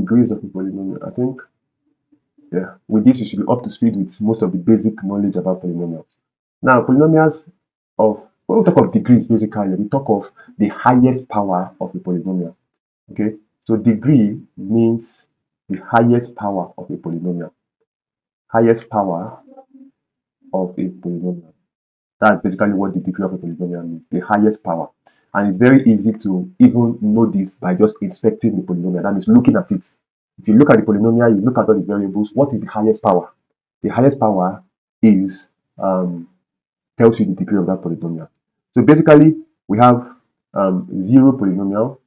Degrees of a polynomial. I think, yeah, with this you should be up to speed with most of the basic knowledge about polynomials. Now, polynomials when we talk of degrees, basically, we talk of the highest power of a polynomial. Okay, so degree means the highest power of a polynomial. Highest power of a polynomial. That's basically what the degree of a polynomial means, the highest power. And it's very easy to even know this by just inspecting the polynomial. That means looking at it. If you look at the polynomial, you look at all the variables, what is the highest power? The highest power is tells you the degree of that polynomial. So basically, we have zero polynomial.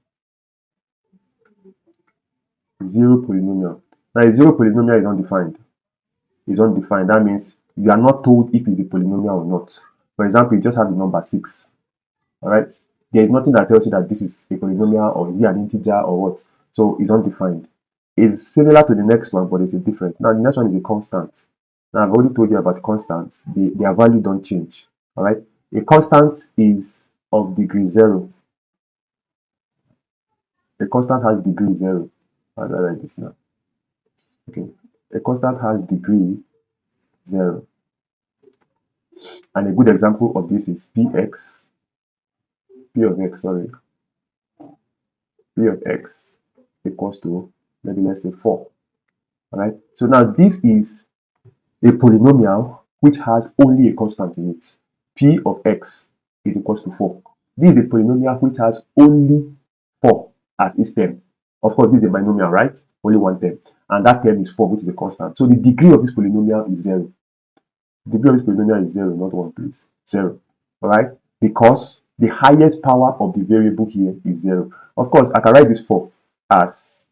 Now, a zero polynomial is undefined. That means you are not told if it's a polynomial or not. For example, you just have the number 6. All right. There is nothing that tells you that this is a polynomial or is it an integer or what. So it's undefined. It's similar to the next one, but it's a different. Now the next one is a constant. Now I've already told you about constants. Their value don't change. All right. A constant is of degree 0. A constant has degree 0. How do I write this now? Okay. A constant has degree 0. And a good example of this is p of x, p of x equals to, maybe let's say 4. All right. So now this is a polynomial which has only a constant in it. P of x is equals to 4. This is a polynomial which has only 4 as its term. Of course, this is a binomial, right? Only one term. And that term is 4, which is a constant. So the degree of this polynomial is 0. The degree of this polynomial is 0, not 1, please. 0. All right? Because the highest power of the variable here is 0. Of course, I can write this 4 as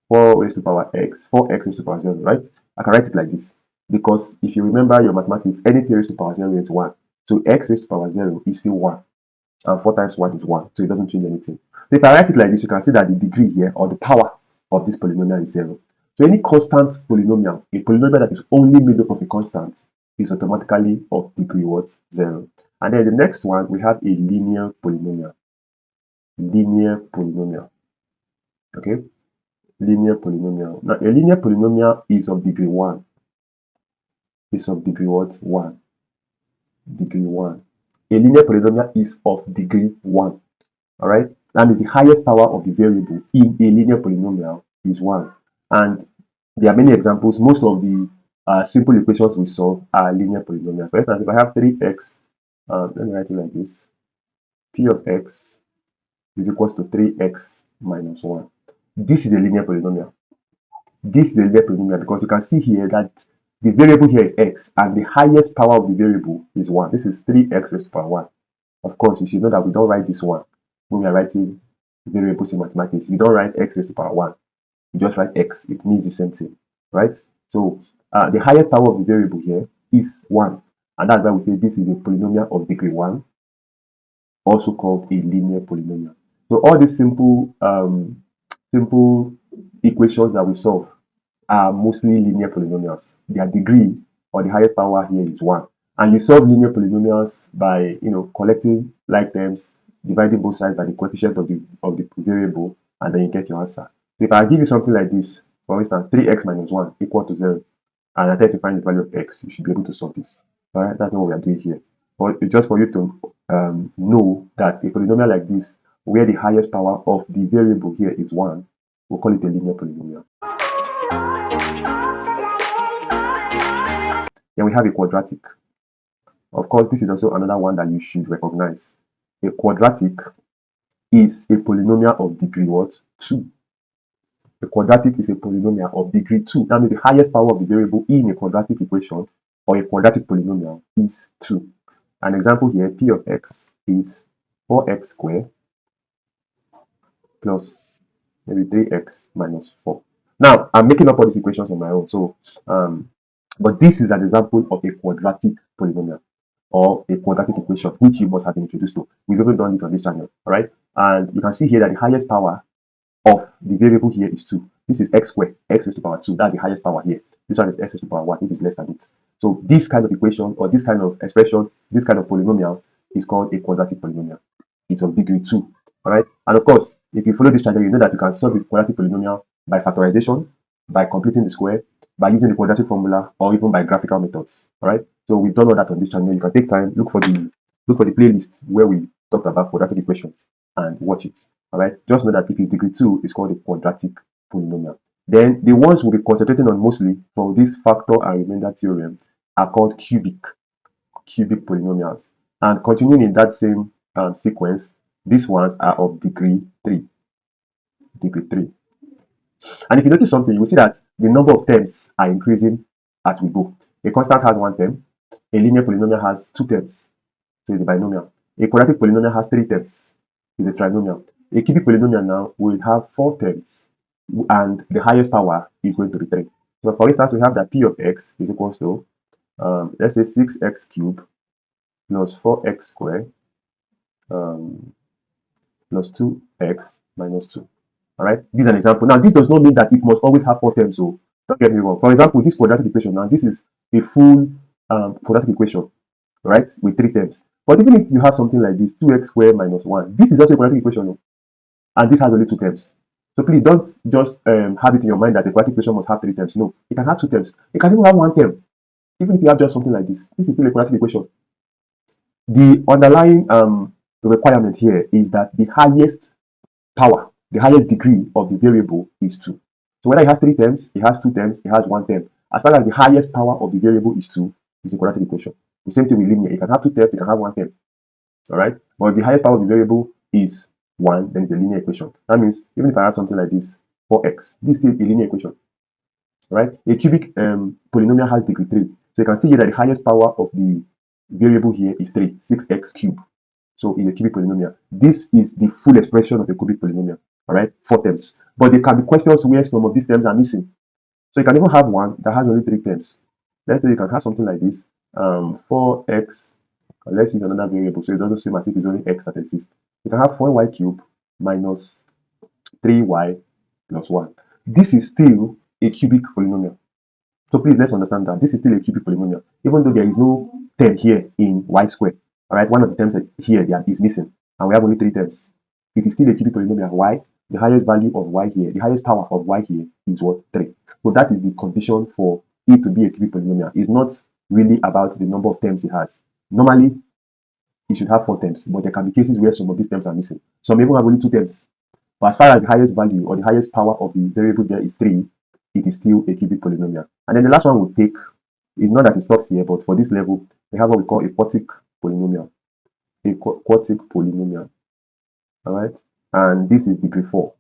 4 raised to power x, 4x raised to power 0, right? I can write it like this. Because if you remember your mathematics, anything raised to power 0 is 1. So x raised to power 0 is still 1. And 4 times 1 is 1. So it doesn't change anything. So if I write it like this, you can see that the degree here, or the power of this polynomial, is 0. So any constant polynomial, a polynomial that is only made up of a constant, is automatically of degree what? 0. And then the next one, we have a linear polynomial. Linear polynomial. Okay? Linear polynomial. Now, a linear polynomial is of degree 1. Is of degree what? 1. Degree 1. A linear polynomial is of degree 1. All right? That means the highest power of the variable in a linear polynomial is 1. And there are many examples. Most of the simple equations we solve are linear polynomials. For instance, if I have 3x, let me write it like this. P of x is equals to 3x minus 1. This is a linear polynomial. This is a linear polynomial because you can see here that the variable here is x and the highest power of the variable is 1. This is 3x raised to power 1. Of course, you should know that we don't write this 1 when we are writing variables in mathematics. You don't write x raised to power 1. You just write x. It means the same thing, right? So the highest power of the variable here is 1. And that's why we say this is a polynomial of degree 1, also called a linear polynomial. So all these simple equations that we solve are mostly linear polynomials. Their degree or the highest power here is 1. And you solve linear polynomials by collecting like terms, dividing both sides by the coefficient of the variable, and then you get your answer. So if I give you something like this, for instance, 3x minus 1 equal to 0, and I try to find the value of x, you should be able to solve this. All right, that's not what we are doing here. But it's just for you to know that a polynomial like this, where the highest power of the variable here is 1, we'll call it a linear polynomial. Then we have a quadratic. Of course, this is also another one that you should recognize. A quadratic is a polynomial of degree what? 2. A quadratic is a polynomial of degree 2. That means the highest power of the variable in a quadratic equation or a quadratic polynomial is 2. An example here, p of x is 4x squared plus maybe 3x minus 4. Now, I'm making up all these equations on my own. So, but this is an example of a quadratic polynomial or a quadratic equation, which you must have been introduced to. We've even done it on this channel, all right? And you can see here that the highest power of the variable here is 2. This is x squared, x raised to power 2. That's the highest power here. This one is x raised to power 1, which is less than it. So this kind of equation or this kind of expression, this kind of polynomial is called a quadratic polynomial. It's of degree 2. All right. And of course, if you follow this channel, you know that you can solve a quadratic polynomial by factorization, by completing the square, by using the quadratic formula, or even by graphical methods. All right. So we've done all that on this channel. You can take time, look for the playlist where we talked about quadratic equations and watch it. All right. Just know that if it's degree 2, it's called a quadratic polynomial. Then the ones we'll be concentrating on mostly for this factor and remainder theorem are called cubic polynomials. And continuing in that same sequence, these ones are of degree 3. Degree 3. And if you notice something, you will see that the number of terms are increasing as we go. A constant has 1 term, a linear polynomial has 2 terms, so it's a binomial. A quadratic polynomial has 3 terms, it's a trinomial. A cubic polynomial now will have 4 terms, and the highest power is going to be 3. So for instance, we have that p of x is equals to, let's say 6x cubed plus 4x squared plus 2x minus 2. All right, this is an example. Now, this does not mean that it must always have 4 terms. So don't get me wrong. For example, this quadratic equation, now this is a full quadratic equation, right, with 3 terms. But even if you have something like this, 2x squared minus 1, this is also a quadratic equation, and this has only 2 terms. So please don't just have it in your mind that the quadratic equation must have 3 terms. No, it can have 2 terms. It can even have 1 term. Even if you have just something like this, this is still a quadratic equation. The underlying requirement here is that the highest power, the highest degree of the variable is 2. So whether it has 3 terms, it has 2 terms, it has 1 term, as far as the highest power of the variable is 2, it's a quadratic equation. The same thing with linear. It can have 2 terms, it can have 1 term. All right. But if the highest power of the variable is 1, then it's a linear equation. That means even if I have something like this, 4x, this is still a linear equation. Right? A cubic polynomial has degree 3. So you can see here that the highest power of the variable here is 3, 6x cubed. So it's a cubic polynomial. This is the full expression of a cubic polynomial. All right, 4 terms. But there can be questions where some of these terms are missing. So you can even have one that has only 3 terms. Let's say you can have something like this, 4x. Let's use another variable, so it doesn't seem as if it's only x that exists. You can have 4y cubed minus 3y plus 1. This is still a cubic polynomial. So please, let's understand that this is still a cubic polynomial, even though there is no term here in y squared. All right, one of the terms here is missing, and we have only 3 terms. It is still a cubic polynomial. Why? The highest value of y here, the highest power of y here is what? 3. So that is the condition for it to be a cubic polynomial. It's not really about the number of terms it has. Normally, it should have 4 terms, but there can be cases where some of these terms are missing. Some even have only 2 terms. But as far as the highest value or the highest power of the variable there is 3, it is still a cubic polynomial. And then the last one we'll take is not that it stops here, but for this level, we have what we call a quartic polynomial. A quartic polynomial. All right, and this is degree 4.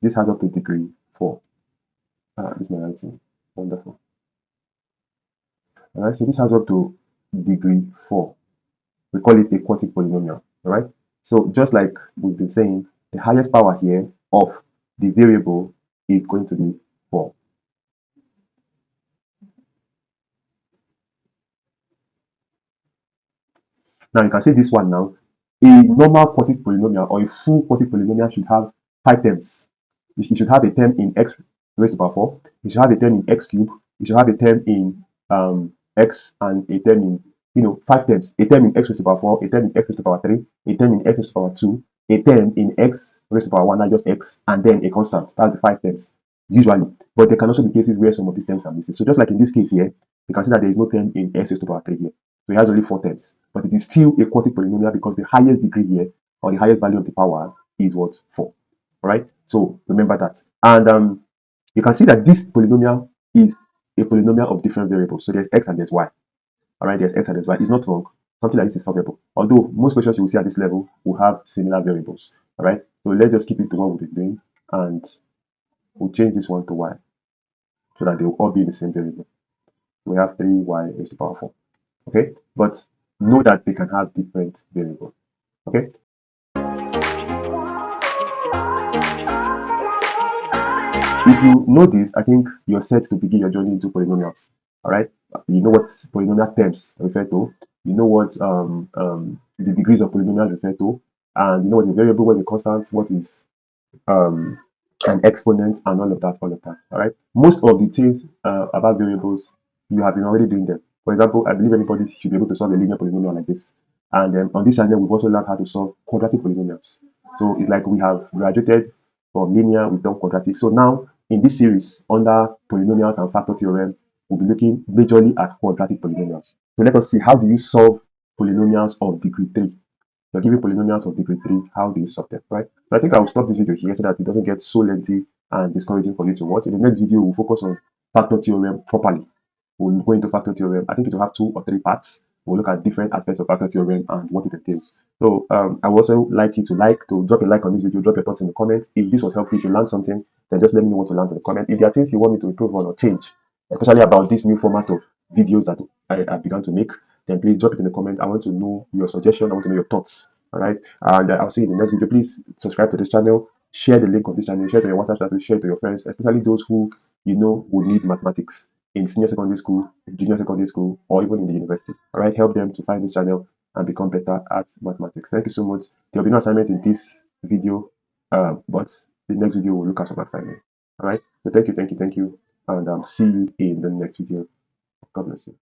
This has up to degree 4. This is my writing. Wonderful. All right, so this has up to degree 4. We call it a quartic polynomial. All right, so just like we've been saying, the highest power here of the variable is going to be 4. Now you can see this one now. A normal quartic polynomial or a full quartic polynomial should have 5 terms. You should have a term in x raised to the power 4. You should have a term in x cubed. You should have a term in x and a term in 5 terms. A term in x raised to the power 4, a term in x raised to the power 3, a term in x raised to the power 2, a term in x raised to the power 1, not just x, and then a constant. That's the 5 terms usually. But there can also be cases where some of these terms are missing. So just like in this case here, you can see that there is no term in x raised to the power 3 here. So it has only 4 terms. But it is still a quartic polynomial because the highest degree here, or the highest value of the power, is what? 4. All right? So remember that. And you can see that this polynomial is a polynomial of different variables. So there's x and there's y. All right, there's x and there's y. It's not wrong. Something like this is solvable. Although most questions you will see at this level will have similar variables. All right, so let's just keep it to what we've been doing, and we'll change this one to y so that they will all be the same variable. We have 3y raised to the power 4. Okay, but know that they can have different variables. Okay. If you know this, I think you're set to begin your journey into polynomials. All right, you know what polynomial terms refer to. You know what the degrees of polynomials refer to, and you know what the variable, what is a constant, what is an exponent, and all of that, all of that. All right. Most of the things about variables, you have been already doing them. For example, I believe anybody should be able to solve a linear polynomial like this. And on this channel, we've also learned how to solve quadratic polynomials. So it's like we have graduated From linear, we've done quadratic. So now in this series under polynomials and factor theorem, we'll be looking majorly at quadratic polynomials. So let us see, how do you solve polynomials of degree 3? You're given polynomials of degree 3, how do you solve them, right? So I think I'll stop this video here so that it doesn't get so lengthy and discouraging for you to watch. In the next video, we'll focus on factor theorem properly. We'll go into factor theorem. I think it will have 2 or 3 parts. We'll look at different aspects of factor theorem and what it entails. So I would also like you to drop a like on this video, drop your thoughts in the comments. If this was helpful, if you learned something, then just let me know what you learned in the comments. If there are things you want me to improve on or change, especially about this new format of videos that I began to make, then please drop it in the comment. I want to know your suggestion. I want to know your thoughts. All right. And I'll see you in the next video. Please subscribe to this channel, share the link of this channel, share it to your WhatsApp channel, share it to your friends, especially those who you know will need mathematics in senior secondary school, junior secondary school, or even in the university. All right. Help them to find this channel and become better at mathematics. Thank you so much. There will be no assignment in this video, but the next video will look at some assignment. All right. So thank you, and see you in the next video. God bless you.